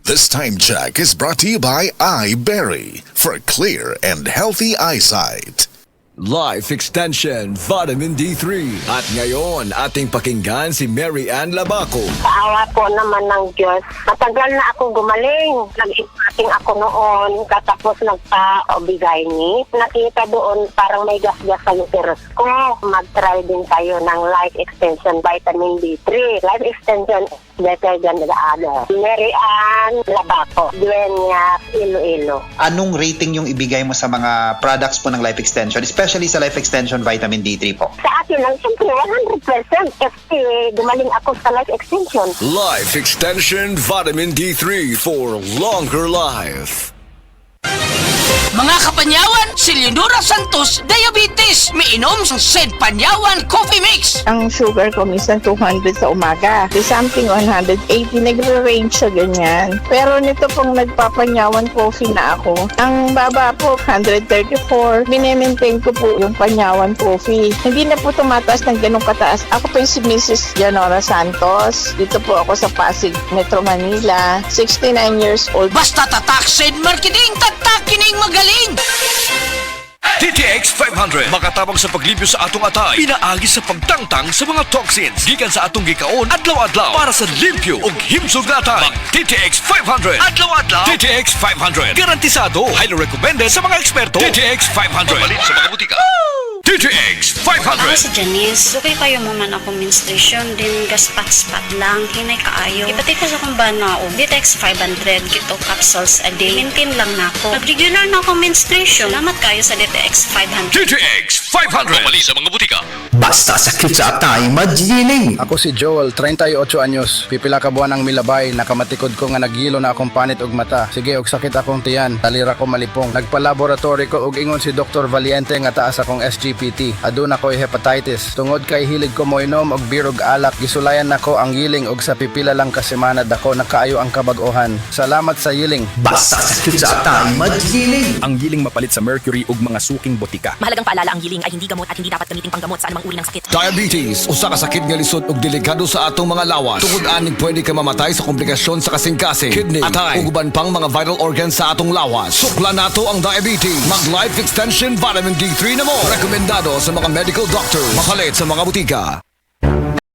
This time check is brought to you by iBerry for clear and healthy eyesight. Life Extension Vitamin D3. At ngayon, ating pakinggan si Mary Ann Labaco. Paawa po naman ng Diyos. Matagal na ako gumaling. Nag-ipating ako noon, katapos nagpa-obigay ni. Nakita doon parang may gas-gas sa uterus ko. Mag-try din tayo ng Life Extension Vitamin D3. Life Extension is better than the other. Mary Ann Labaco, Dueñas, Iloilo. Anong rating yung ibigay mo sa mga products po ng Life Extension, especially sa Life Extension Vitamin D3 po? Sa akin lang, siyempre 100% kasi gumaling ako sa Life Extension. Life Extension Vitamin D3 for longer life. Mga kapanyawan, si Leonora Santos, diabetes. Miinom sa Sed Panyawan Coffee Mix. Ang sugar ko minsan 200 sa umaga. There's something 180, nagre-range sa ganyan. Pero nito pong nagpapanyawan coffee na ako, ang baba po 134. Minemaintain ko po yung panyawan coffee. Hindi na po tumataas ng ganong kataas. Ako po yung si Mrs. Leonora Santos. Dito po ako sa Pasig, Metro Manila. 69 years old. Basta tatak Sed Marketing, tatak kining magaling. TTX 500 makatabang sa paglibyo sa atong atay, pinaagi sa pagtangtang sa mga toxins gikan sa atong gikaon adlaw-adlaw para sa limpyo ug himsog nga atay. TTX 500 adlaw-adlaw. TTX 500 garantisado, highly recommended sa mga eksperto. TTX 500 mabalin sa mga butika. TTX Ako 500. si Janice. Dugay kayo mo man ako menstruation, din gaspat-spat lang, hinay kaayo. Ibatay ko sa kong bana o DTX 500, kito capsules a day. Maintain lang na ako. Nag-regular na ako menstruation. Salamat kayo sa DTX 500. TTX 500 mabalin sa mga butika. Basta sakit sa atay, magiling. Ako si Joel, 38 anyos. Pipila ka buwan ang milabay, nakamatikod ko nga nagilo na akong panit og mata. Sige, og sakit akong tiyan, talira ko malipong. Nagpa-laboratory ko og ingon si Dr. Valiente nga taas akong SGPT. Aduna ko'y hepatitis. Tungod kay hilig ko moinom og birog alak, gisulayan nako ang yiling og sa pipila lang ka semana dako nakaayo ang kabag-ohan. Salamat sa yiling. Basta sakit sa atay, magiling. Ang giling mapalit sa mercury ug mga suking botika. Mahalagang paalala, ang giling ay hindi gamot at hindi dapat gamiting panggamot sa anumang uri ng sakit. Diabetes, usa ka sakit nga lisod ug delikado sa atong mga lawas. Tungod anig pwede ka mamatay sa komplikasyon sa kasing-kasing, kidney, atay, ug uban pang mga vital organs sa atong lawas. Sukla nato ang diabetes. Mag Life Extension Vitamin D3 na mo. Rekomendado sa mga medical doctor. Makalit sa mga butika.